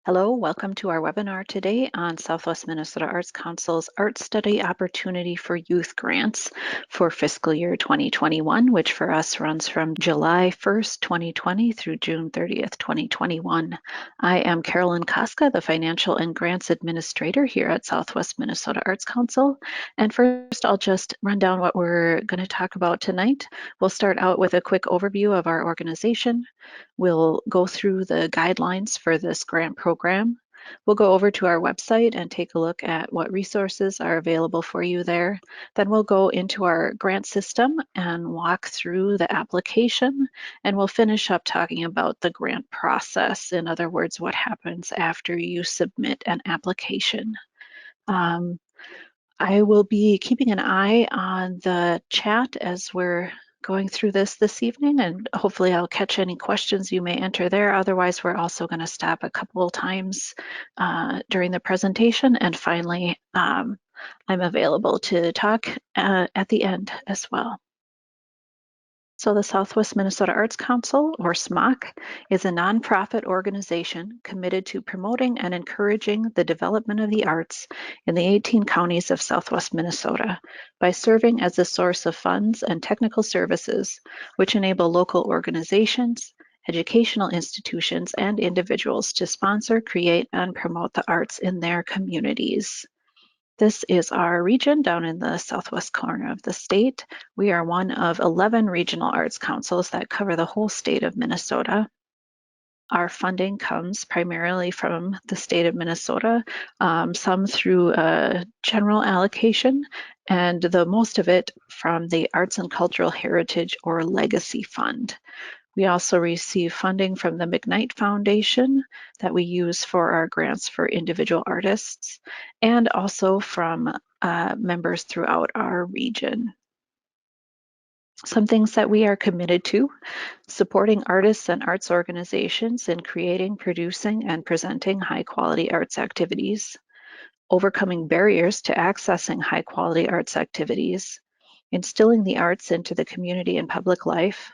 Hello, welcome to our webinar today on Southwest Minnesota Arts Council's Art Study Opportunity for Youth Grants for fiscal year 2021, which for us runs from July 1st, 2020 through June 30th, 2021. I am Carolyn Koska, the Financial and Grants Administrator here at Southwest Minnesota Arts Council. And first, I'll just run down what we're going to talk about tonight. We'll start out with a quick overview of our organization. We'll go through the guidelines for this grant program. We'll go over to our website and take a look at what resources are available for you there. Then we'll go into our grant system and walk through the application, and we'll finish up talking about the grant process. In other words, what happens after you submit an application. I will be keeping an eye on the chat as we're going through this evening, and hopefully I'll catch any questions you may enter there. Otherwise, we're also going to stop a couple of times during the presentation, and finally, I'm available to talk at the end as well. So the Southwest Minnesota Arts Council, or SMOC, is a nonprofit organization committed to promoting and encouraging the development of the arts in the 18 counties of Southwest Minnesota by serving as a source of funds and technical services which enable local organizations, educational institutions, and individuals to sponsor, create, and promote the arts in their communities. This is our region down in the southwest corner of the state. We are one of 11 regional arts councils that cover the whole state of Minnesota. Our funding comes primarily from the state of Minnesota, some through a general allocation, and the most of it from the Arts and Cultural Heritage or Legacy Fund. We also receive funding from the McKnight Foundation that we use for our grants for individual artists, and also from members throughout our region. Some things that we are committed to: supporting artists and arts organizations in creating, producing, and presenting high-quality arts activities, overcoming barriers to accessing high-quality arts activities, instilling the arts into the community and public life,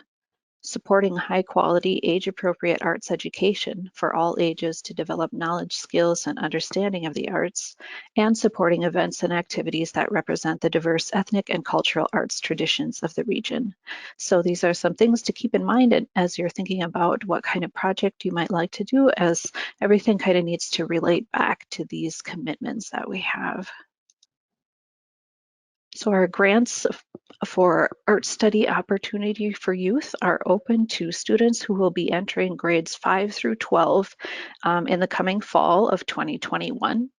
supporting high-quality, age-appropriate arts education for all ages to develop knowledge, skills, and understanding of the arts, and supporting events and activities that represent the diverse ethnic and cultural arts traditions of the region. So these are some things to keep in mind as you're thinking about what kind of project you might like to do, as everything kind of needs to relate back to these commitments that we have. So our grants for Art Study Opportunity for Youth are open to students who will be entering grades 5 through 12 in the coming fall of 2021.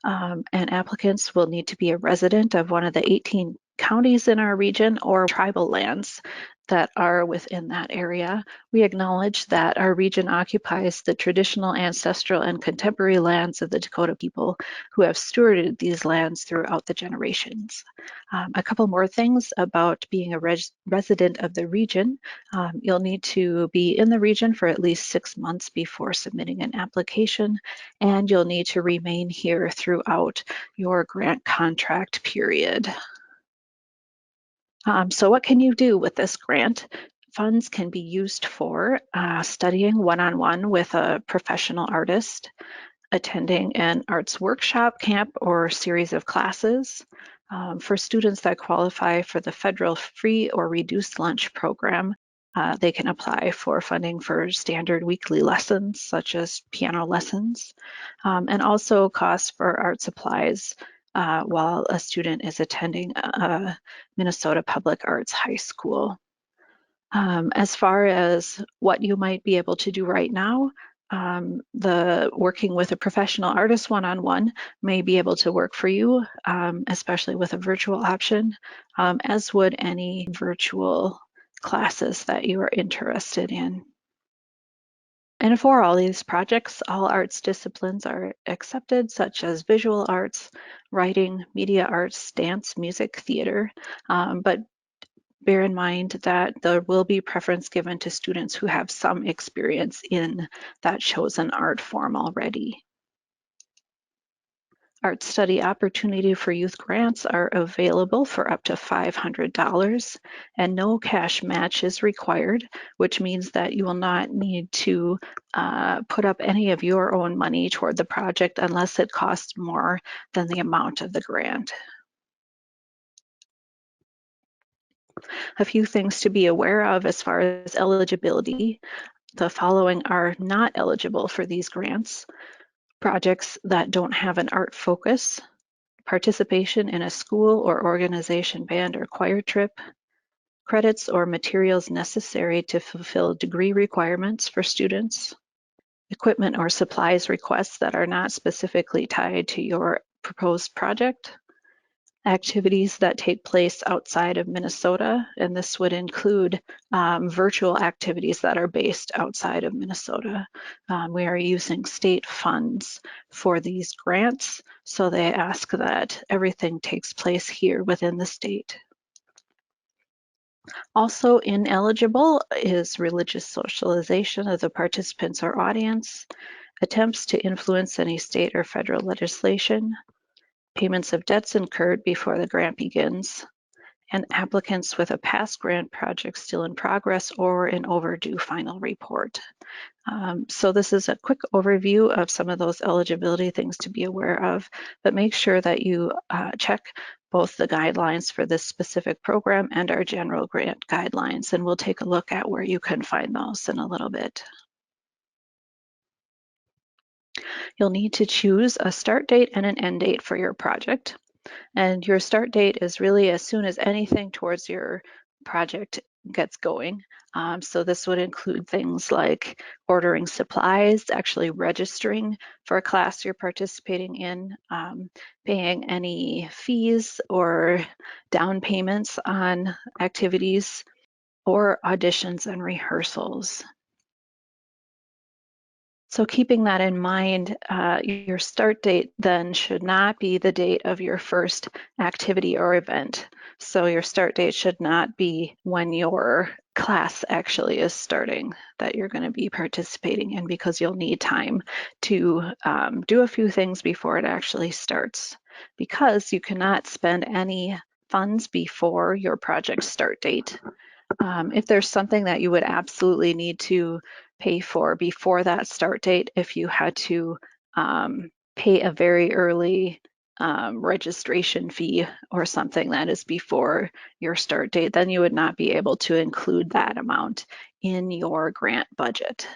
And applicants will need to be a resident of one of the 18 counties in our region or tribal lands that are within that area. We acknowledge that our region occupies the traditional, ancestral, and contemporary lands of the Dakota people who have stewarded these lands throughout the generations. A couple more things about being a resident of the region. You'll need to be in the region for at least 6 months before submitting an application, and you'll need to remain here throughout your grant contract period. So what can you do with this grant? Funds can be used for studying one-on-one with a professional artist, attending an arts workshop, camp, or series of classes. For students that qualify for the federal free or reduced lunch program, they can apply for funding for standard weekly lessons, such as piano lessons, and also costs for art supplies while a student is attending a Minnesota Public Arts High School. As far as what you might be able to do right now, the working with a professional artist one-on-one may be able to work for you, especially with a virtual option, as would any virtual classes that you are interested in. And for all these projects, all arts disciplines are accepted, such as visual arts, writing, media arts, dance, music, theater, but bear in mind that there will be preference given to students who have some experience in that chosen art form already. Art study opportunity for youth grants are available for up to $500, and no cash match is required, which means that you will not need to put up any of your own money toward the project unless it costs more than the amount of the grant. A few things to be aware of as far as eligibility. The following are not eligible for these grants: projects that don't have an art focus, participation in a school or organization band or choir trip, credits or materials necessary to fulfill degree requirements for students, equipment or supplies requests that are not specifically tied to your proposed project, activities that take place outside of Minnesota, and this would include virtual activities that are based outside of Minnesota. We are using state funds for these grants, so they ask that everything takes place here within the state. Also ineligible is religious socialization of the participants or audience, attempts to influence any state or federal legislation, payments of debts incurred before the grant begins, and applicants with a past grant project still in progress or an overdue final report. So this is a quick overview of some of those eligibility things to be aware of, but make sure that you check both the guidelines for this specific program and our general grant guidelines, and we'll take a look at where you can find those in a little bit. You'll need to choose a start date and an end date for your project. And your start date is really as soon as anything towards your project gets going. So this would include things like ordering supplies, actually registering for a class you're participating in, paying any fees or down payments on activities, or auditions and rehearsals. So keeping that in mind, your start date then should not be the date of your first activity or event. So your start date should not be when your class actually is starting that you're going to be participating in, because you'll need time to do a few things before it actually starts. Because you cannot spend any funds before your project start date. If there's something that you would absolutely need to pay for before that start date, if you had to pay a very early registration fee or something that is before your start date, then you would not be able to include that amount in your grant budget.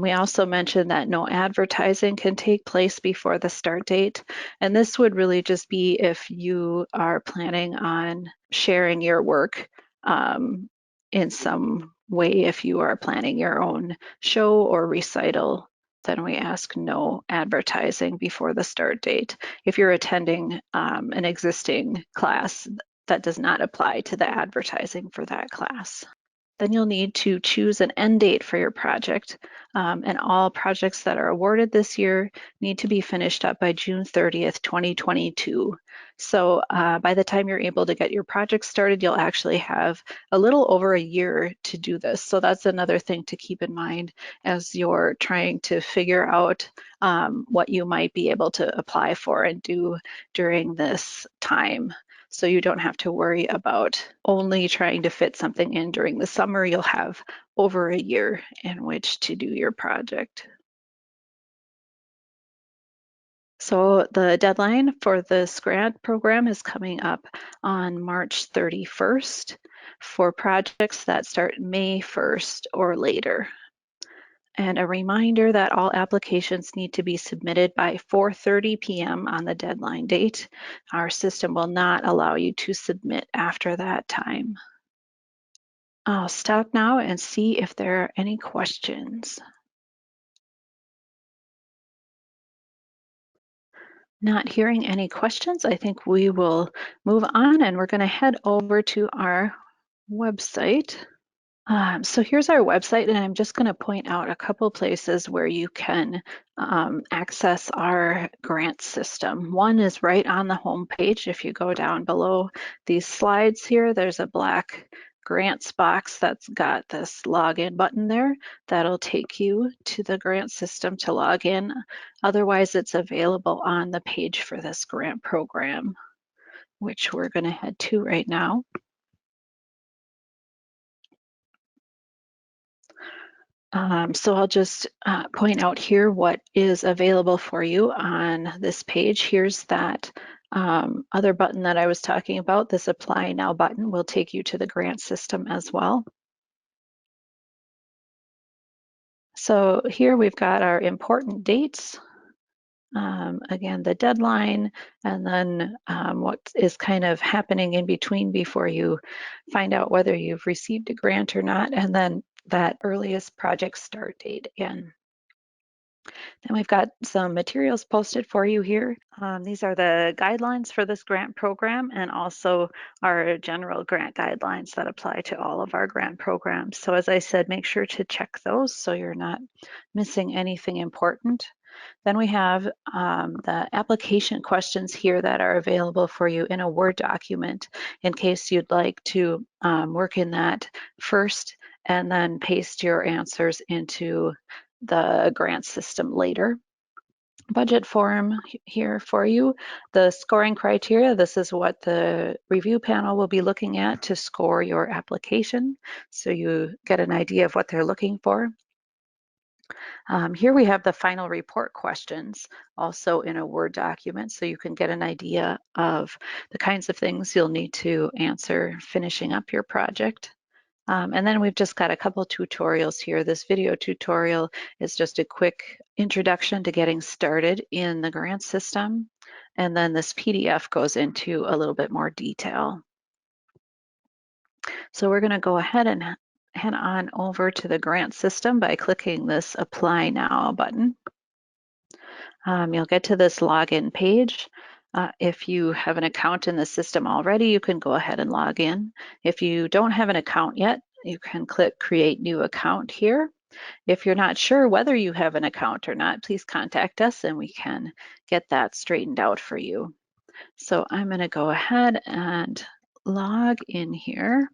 We also mentioned that no advertising can take place before the start date, and this would really just be if you are planning on sharing your work in some way. If you are planning your own show or recital, then we ask no advertising before the start date. If you're attending an existing class, that does not apply to the advertising for that class. Then you'll need to choose an end date for your project, and all projects that are awarded this year need to be finished up by June 30th, 2022. So by the time you're able to get your project started, you'll actually have a little over a year to do this. So that's another thing to keep in mind as you're trying to figure out what you might be able to apply for and do during this time. So you don't have to worry about only trying to fit something in during the summer. You'll have over a year in which to do your project. So the deadline for this grant program is coming up on March 31st for projects that start May 1st or later. And a reminder that all applications need to be submitted by 4:30 p.m. on the deadline date. Our system will not allow you to submit after that time. I'll stop now and see if there are any questions. Not hearing any questions, I think we will move on, and we're going to head over to our website. So here's our website, and I'm just going to point out a couple places where you can access our grant system. One is right on the home page. If you go down below these slides here, there's a black grants box that's got this login button there. That'll take you to the grant system to log in. Otherwise, it's available on the page for this grant program, which we're going to head to right now. So I'll just point out here what is available for you on this page. Here's that other button that I was talking about. This Apply Now button will take you to the grant system as well. So here we've got our important dates. Again, the deadline, and then what is kind of happening in between before you find out whether you've received a grant or not, and then that earliest project start date again. Then we've got some materials posted for you here. These are the guidelines for this grant program and also our general grant guidelines that apply to all of our grant programs. So as I said, make sure to check those so you're not missing anything important. Then we have the application questions here that are available for you in a Word document in case you'd like to work in that first and then paste your answers into the grant system later. Budget form here for you. The scoring criteria, this is what the review panel will be looking at to score your application, so you get an idea of what they're looking for. Here we have the final report questions, also in a Word document, so you can get an idea of the kinds of things you'll need to answer finishing up your project. And then we've just got a couple tutorials here. This video tutorial is just a quick introduction to getting started in the grant system. And then this PDF goes into a little bit more detail. So we're going to go ahead and head on over to the grant system by clicking this Apply Now button. You'll get to this login page. If you have an account in the system already, you can go ahead and log in. If you don't have an account yet, you can click Create New Account here. If you're not sure whether you have an account or not, please contact us and we can get that straightened out for you. So I'm going to go ahead and log in here.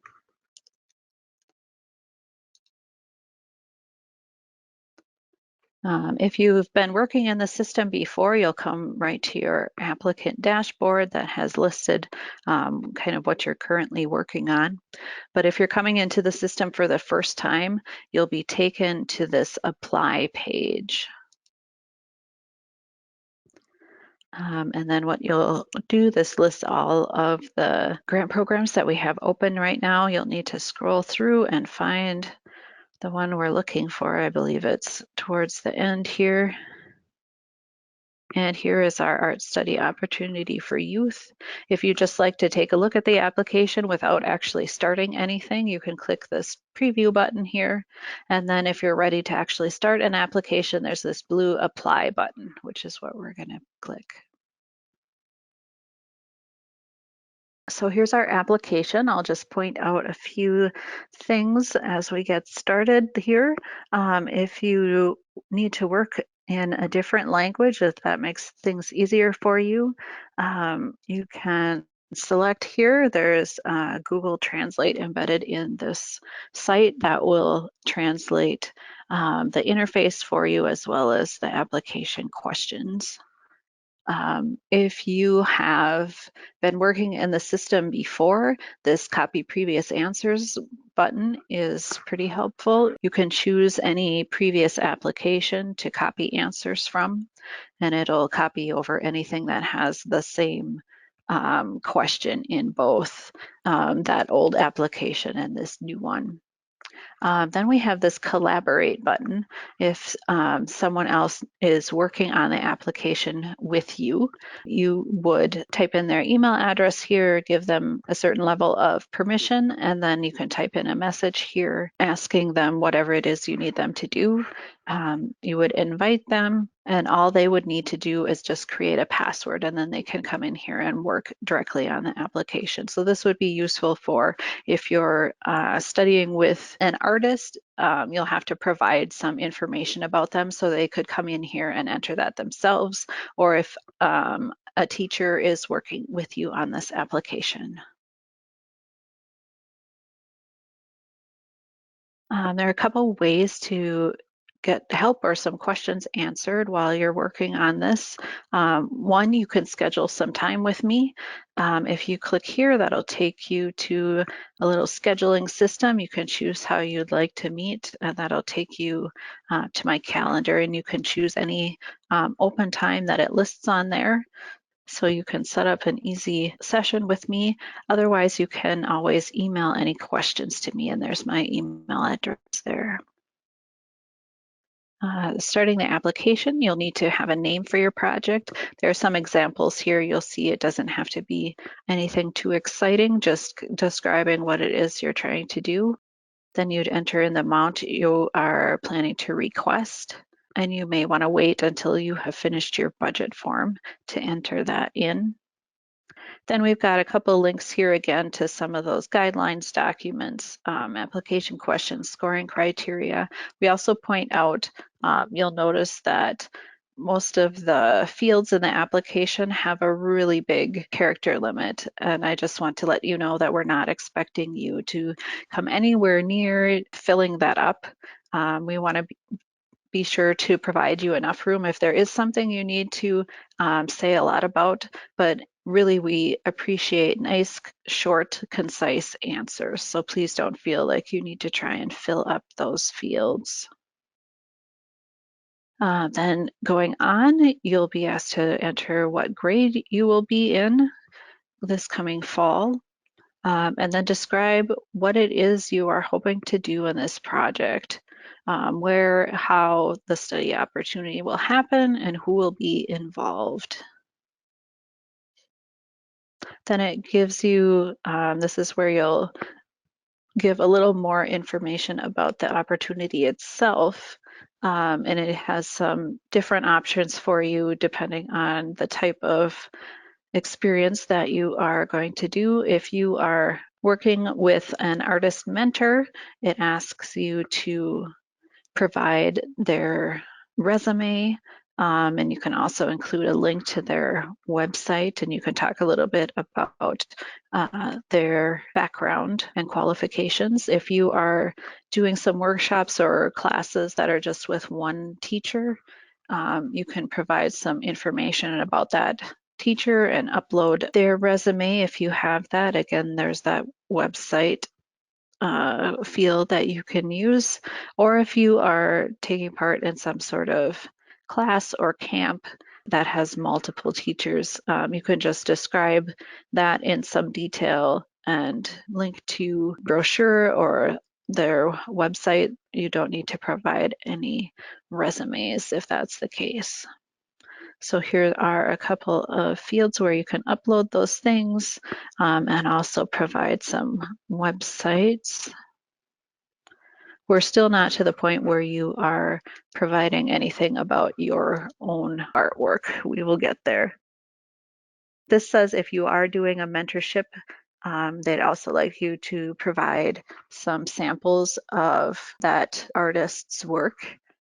If you've been working in the system before, you'll come right to your applicant dashboard that has listed kind of what you're currently working on. But if you're coming into the system for the first time, you'll be taken to this apply page. And then what you'll do, this lists all of the grant programs that we have open right now. You'll need to scroll through and find the one we're looking for. I believe it's towards the end here. And here is our art study opportunity for youth. If you just like to take a look at the application without actually starting anything, you can click this preview button here. And then if you're ready to actually start an application, there's this blue apply button, which is what we're going to click. So here's our application. I'll just point out a few things as we get started here. If you need to work in a different language, if that makes things easier for you, you can select here. There's Google Translate embedded in this site that will translate the interface for you as well as the application questions. If you have been working in the system before, this copy previous answers button is pretty helpful. You can choose any previous application to copy answers from, and it'll copy over anything that has the same question in both that old application and this new one. Then we have this collaborate button. If someone else is working on the application with you, you would type in their email address here, give them a certain level of permission, and then you can type in a message here asking them whatever it is you need them to do. You would invite them, and all they would need to do is just create a password, and then they can come in here and work directly on the application. So this would be useful for if you're studying with an artist, you'll have to provide some information about them so they could come in here and enter that themselves, or if a teacher is working with you on this application. There are a couple ways to get help or some questions answered while you're working on this. One, you can schedule some time with me. If you click here, that'll take you to a little scheduling system. You can choose how you'd like to meet, and that'll take you to my calendar, and you can choose any open time that it lists on there. So you can set up an easy session with me. Otherwise, you can always email any questions to me, and there's my email address there. Starting the application, you'll need to have a name for your project. There are some examples here. You'll see it doesn't have to be anything too exciting, just describing what it is you're trying to do. Then you'd enter in the amount you are planning to request, and you may want to wait until you have finished your budget form to enter that in. Then we've got a couple links here again to some of those guidelines, documents, application questions, scoring criteria. We also point out, you'll notice that most of the fields in the application have a really big character limit. And I just want to let you know that we're not expecting you to come anywhere near filling that up. We want to be sure to provide you enough room if there is something you need to say a lot about, but really we appreciate nice, short, concise answers. So please don't feel like you need to try and fill up those fields. Then going on, you'll be asked to enter what grade you will be in this coming fall. And then describe what it is you are hoping to do in this project, how the study opportunity will happen, and who will be involved. Then it gives you, this is where you'll give a little more information about the opportunity itself. And it has some different options for you depending on the type of experience that you are going to do. If you are working with an artist mentor, it asks you to provide their resume, and you can also include a link to their website, and you can talk a little bit about their background and qualifications. If you are doing some workshops or classes that are just with one teacher, you can provide some information about that teacher and upload their resume if you have that. Again, there's that website field that you can use, or if you are taking part in some sort of class or camp that has multiple teachers, you can just describe that in some detail and link to brochure or their website. You don't need to provide any resumes if that's the case. So here are a couple of fields where you can upload those things, and also provide some websites. We're still not to the point where you are providing anything about your own artwork. We will get there. This says if you are doing a mentorship, they'd also like you to provide some samples of that artist's work.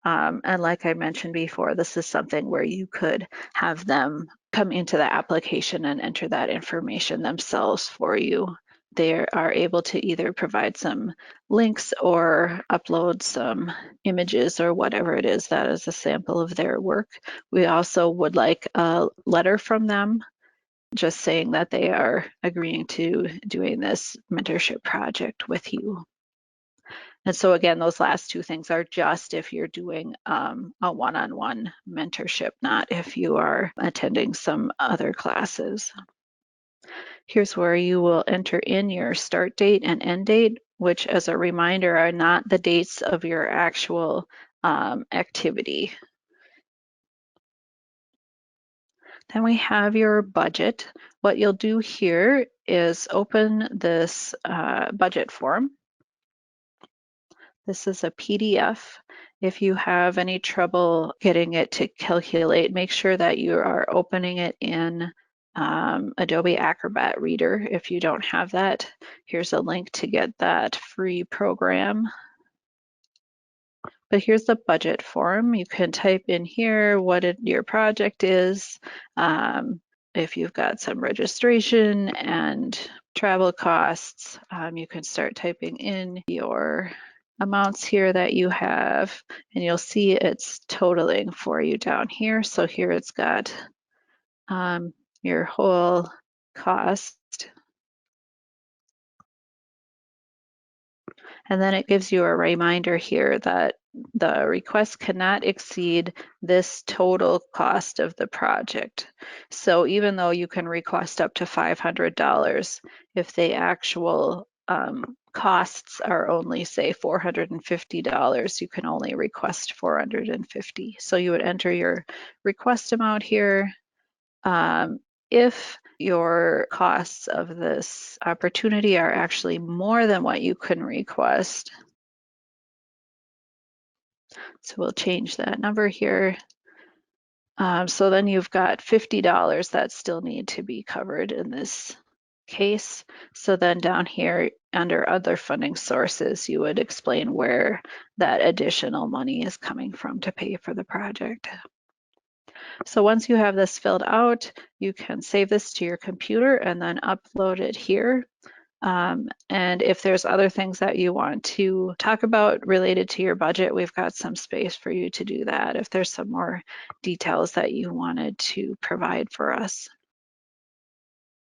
And like I mentioned before, this is something where you could have them come into the application and enter that information themselves for you. They are able to either provide some links or upload some images or whatever it is that is a sample of their work. We also would like a letter from them just saying that they are agreeing to doing this mentorship project with you. And so again, those last two things are just if you're doing a one-on-one mentorship, not if you are attending some other classes. Here's where you will enter in your start date and end date, which as a reminder are not the dates of your actual activity. Then we have your budget. What you'll do here is open this budget form. This is a PDF. If you have any trouble getting it to calculate, make sure that you are opening it in Adobe Acrobat Reader. If you don't have that, here's a link to get that free program. But here's the budget form. You can type in here what your project is. If you've got some registration and travel costs, you can start typing in your amounts here that you have, and you'll see it's totaling for you down here. So here it's got your whole cost. And then it gives you a reminder here that the request cannot exceed this total cost of the project. So even though you can request up to $500, if the actual costs are only, say, $450, you can only request $450. So you would enter your request amount here. If your costs of this opportunity are actually more than what you can request, so we'll change that number here. So then you've got $50 that still need to be covered in this case. So then down here under other funding sources, you would explain where that additional money is coming from to pay for the project. So once you have this filled out, you can save this to your computer and then upload it here. And if there's other things that you want to talk about related to your budget, we've got some space for you to do that if there's some more details that you wanted to provide for us.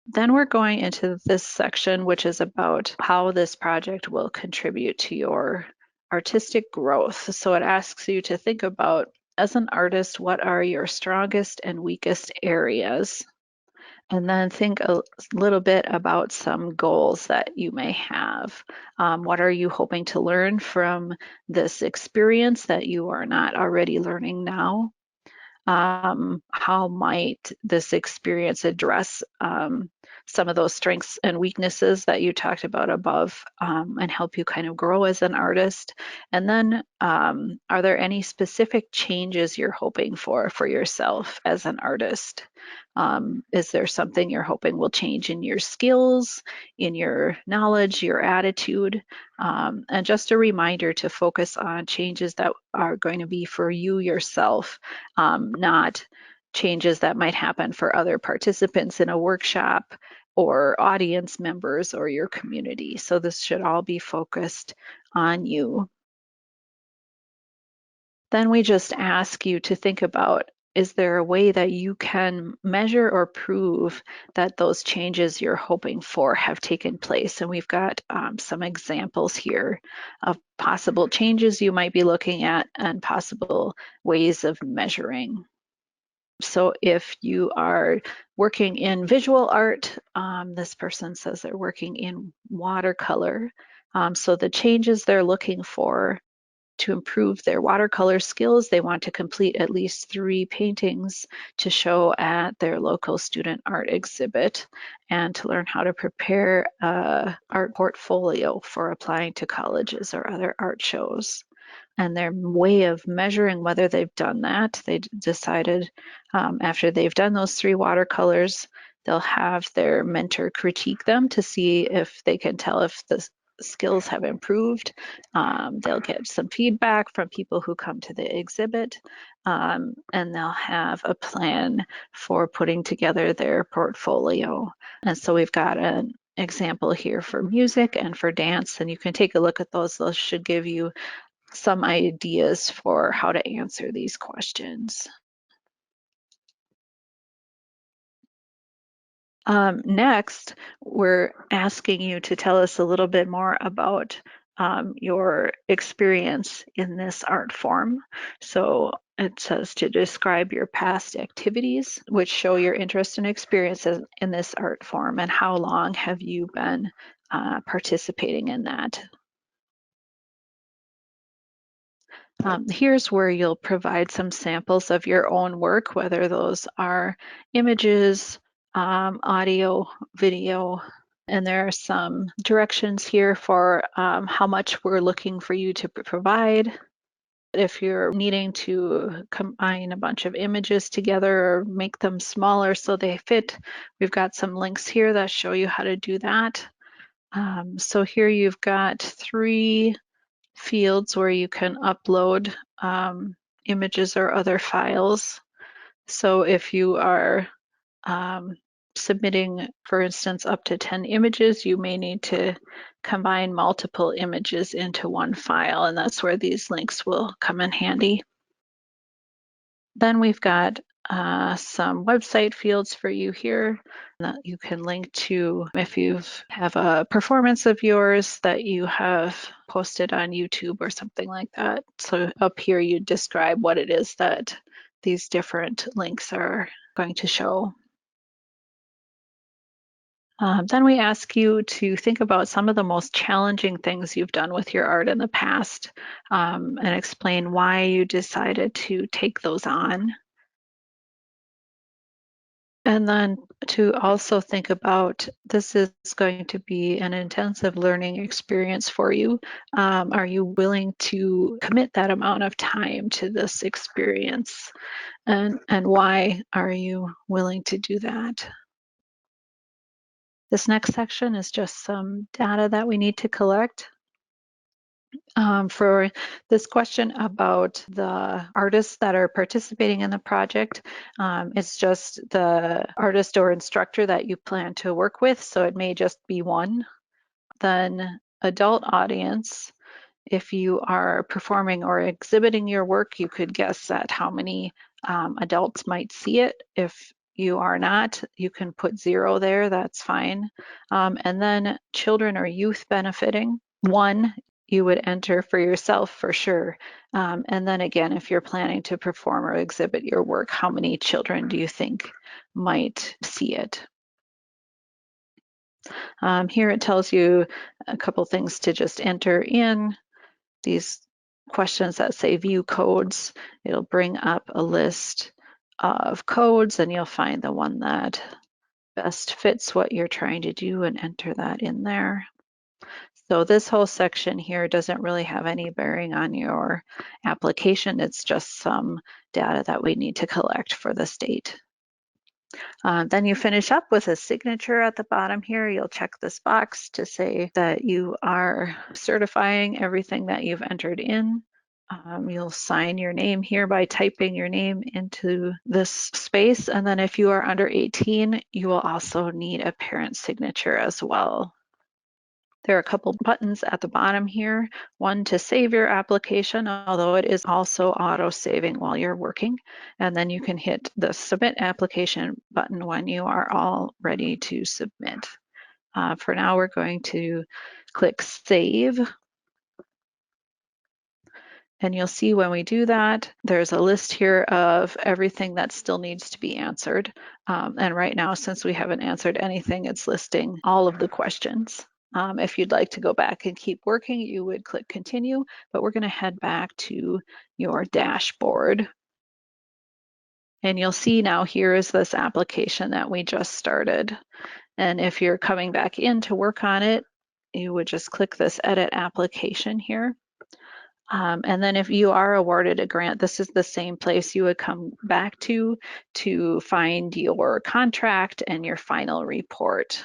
Then we're going into this section, which is about how this project will contribute to your artistic growth. So it asks you to think about, as an artist, what are your strongest and weakest areas? And then think a little bit about some goals that you may have. What are you hoping to learn from this experience that you are not already learning now? How might this experience address some of those strengths and weaknesses that you talked about above, and help you kind of grow as an artist? And then are there any specific changes you're hoping for yourself as an artist? Is there something you're hoping will change in your skills, in your knowledge, your attitude? And just a reminder to focus on changes that are going to be for you yourself, not changes that might happen for other participants in a workshop or audience members or your community. So this should all be focused on you. Then we just ask you to think about, is there a way that you can measure or prove that those changes you're hoping for have taken place? And we've got some examples here of possible changes you might be looking at and possible ways of measuring. So if you are working in visual art, this person says they're working in watercolor. So the changes they're looking for to improve their watercolor skills, they want to complete at least 3 paintings to show at their local student art exhibit, and to learn how to prepare an art portfolio for applying to colleges or other art shows. And their way of measuring whether they've done that, they decided after they've done those 3 watercolors, they'll have their mentor critique them to see if they can tell if the skills have improved. They'll get some feedback from people who come to the exhibit, and they'll have a plan for putting together their portfolio. And so we've got an example here for music and for dance, and you can take a look at those. Those should give you some ideas for how to answer these questions. Next, we're asking you to tell us a little bit more about your experience in this art form. So it says to describe your past activities, which show your interest and experiences in this art form, and how long have you been participating in that. Here's where you'll provide some samples of your own work, whether those are images, audio, video, and there are some directions here for how much we're looking for you to provide. If you're needing to combine a bunch of images together or make them smaller so they fit, we've got some links here that show you how to do that. So here you've got 3 fields where you can upload images or other files. So if you are submitting, for instance, up to 10 images, you may need to combine multiple images into one file, and that's where these links will come in handy. Then we've got some website fields for you here that you can link to if you have a performance of yours that you have posted on YouTube or something like that. So up here you describe what it is that these different links are going to show. Then we ask you to think about some of the most challenging things you've done with your art in the past, and explain why you decided to take those on. And then to also think about, this is going to be an intensive learning experience for you. Are you willing to commit that amount of time to this experience? And why are you willing to do that? This next section is just some data that we need to collect. For this question about the artists that are participating in the project, it's just the artist or instructor that you plan to work with, so it may just be one. Then adult audience, if you are performing or exhibiting your work, you could guess at how many adults might see it. If you are not, you can put 0 there, that's fine. And then children or youth benefiting, 1 you would enter for yourself for sure. And then again, if you're planning to perform or exhibit your work, how many children do you think might see it? Here it tells you a couple things to just enter in. These questions that say view codes, it'll bring up a list of codes and you'll find the one that best fits what you're trying to do and enter that in there. So this whole section here doesn't really have any bearing on your application. It's just some data that we need to collect for the state. Then you finish up with a signature at the bottom here. You'll check this box to say that you are certifying everything that you've entered in. You'll sign your name here by typing your name into this space. And then if you are under 18, you will also need a parent signature as well. There are a couple buttons at the bottom here. One to save your application, although it is also auto-saving while you're working. And then you can hit the submit application button when you are all ready to submit. For now, we're going to click save. And you'll see when we do that, there's a list here of everything that still needs to be answered. And right now, since we haven't answered anything, it's listing all of the questions. If you'd like to go back and keep working, you would click continue, but we're going to head back to your dashboard. And you'll see now here is this application that we just started. And if you're coming back in to work on it, you would just click this edit application here. And then if you are awarded a grant, this is the same place you would come back to find your contract and your final report.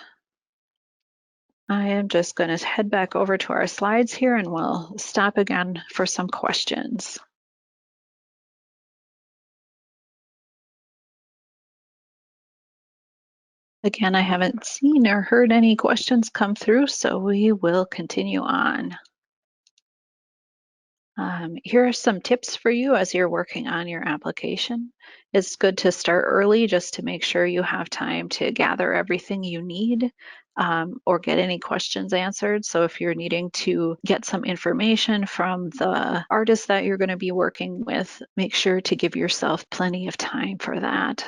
I am just going to head back over to our slides here and we'll stop again for some questions. Again, I haven't seen or heard any questions come through, so we will continue on. Here are some tips for you as you're working on your application. It's good to start early just to make sure you have time to gather everything you need or get any questions answered. So if you're needing to get some information from the artist that you're going to be working with, make sure to give yourself plenty of time for that.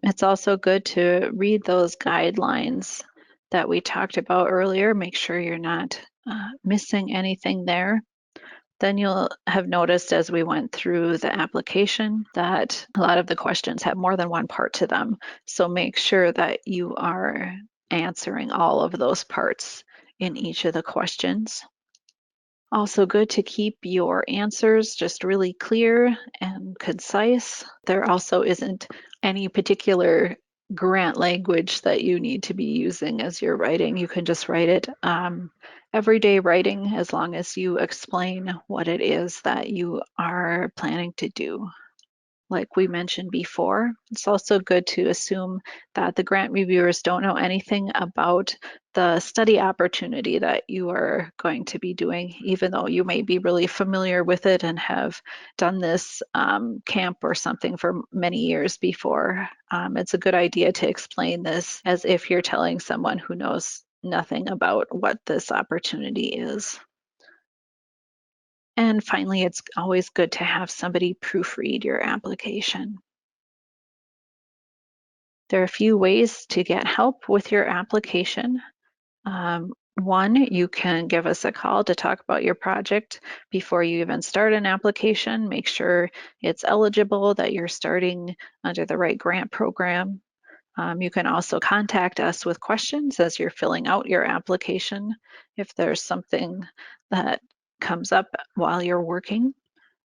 It's also good to read those guidelines that we talked about earlier. Make sure you're not missing anything there. Then you'll have noticed as we went through the application that a lot of the questions have more than one part to them. So make sure that you are answering all of those parts in each of the questions. Also good to keep your answers just really clear and concise. There also isn't any particular grant language that you need to be using as you're writing. You can just write it everyday writing as long as you explain what it is that you are planning to do. like we mentioned before. It's also good to assume that the grant reviewers don't know anything about the study opportunity that you are going to be doing, even though you may be really familiar with it and have done this camp or something for many years before. It's a good idea to explain this as if you're telling someone who knows nothing about what this opportunity is. And finally, it's always good to have somebody proofread your application. There are a few ways to get help with your application. One, you can give us a call to talk about your project before you even start an application. Make sure it's eligible, that you're starting under the right grant program. You can also contact us with questions as you're filling out your application if there's something that comes up while you're working.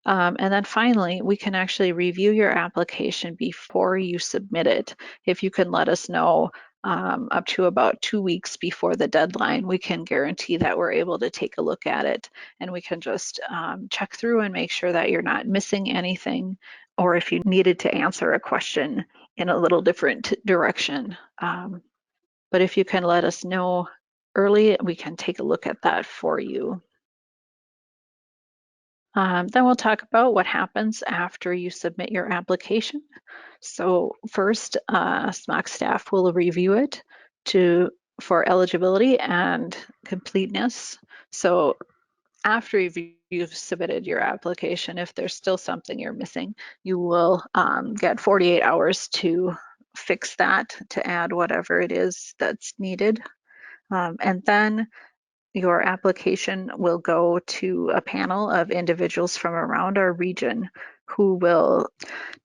And then finally, we can actually review your application before you submit it. If you can let us know up to about 2 weeks before the deadline, we can guarantee that we're able to take a look at it, and we can just check through and make sure that you're not missing anything, or if you needed to answer a question in a little different direction. But if you can let us know early, we can take a look at that for you. Then we'll talk about what happens after you submit your application. So first, SMOC staff will review it for eligibility and completeness. So after you've submitted your application, if there's still something you're missing, you will get 48 hours to fix that, to add whatever it is that's needed. And then your application will go to a panel of individuals from around our region who will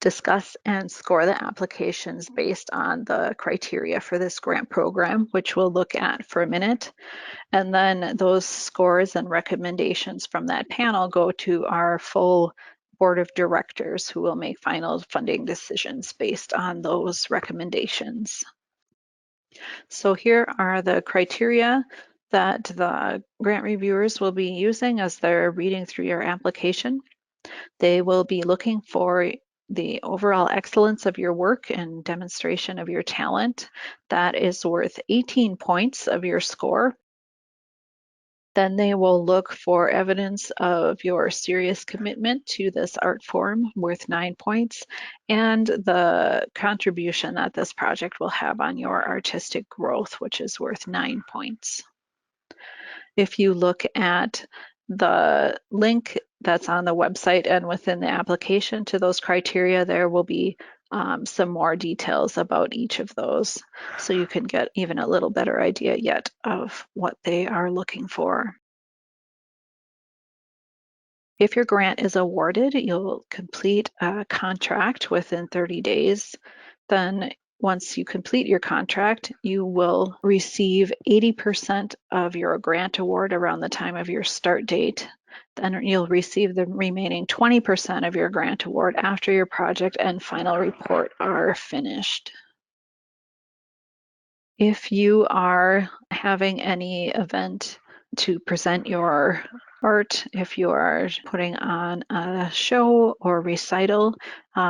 discuss and score the applications based on the criteria for this grant program, which we'll look at for a minute. And then those scores and recommendations from that panel go to our full board of directors, who will make final funding decisions based on those recommendations. So here are the criteria that the grant reviewers will be using as they're reading through your application. They will be looking for the overall excellence of your work and demonstration of your talent. That is worth 18 points of your score. Then they will look for evidence of your serious commitment to this art form, worth 9 points, and the contribution that this project will have on your artistic growth, which is worth 9 points. If you look at the link that's on the website and within the application to those criteria, there will be some more details about each of those, so you can get even a little better idea yet of what they are looking for. If your grant is awarded, you'll complete a contract within 30 days. Then once you complete your contract, you will receive 80% of your grant award around the time of your start date. Then you'll receive the remaining 20% of your grant award after your project and final report are finished. If you are having any event to present your art, if you are putting on a show or recital,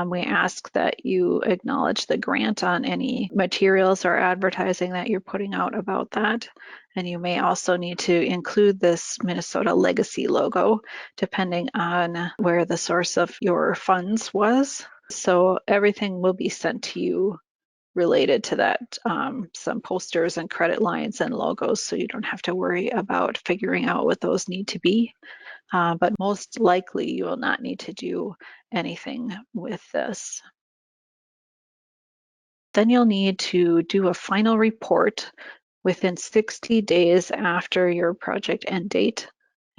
we ask that you acknowledge the grant on any materials or advertising that you're putting out about that. And you may also need to include this Minnesota Legacy logo, depending on where the source of your funds was. So everything will be sent to you related to that, some posters and credit lines and logos, so you don't have to worry about figuring out what those need to be. But most likely you will not need to do anything with this. Then you'll need to do a final report within 60 days after your project end date.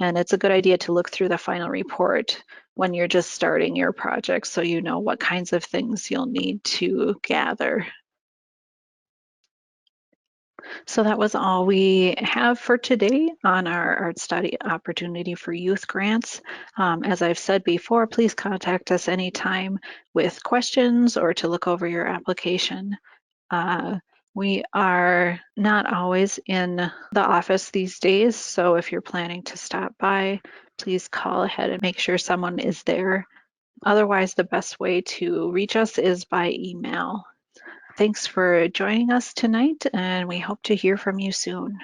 And it's a good idea to look through the final report when you're just starting your project, so you know what kinds of things you'll need to gather. So that was all we have for today on our Art Study Opportunity for Youth grants. As I've said before, please contact us anytime with questions or to look over your application. We are not always in the office these days, so if you're planning to stop by, please call ahead and make sure someone is there Otherwise, the best way to reach us is by email. Thanks for joining us tonight, and we hope to hear from you soon.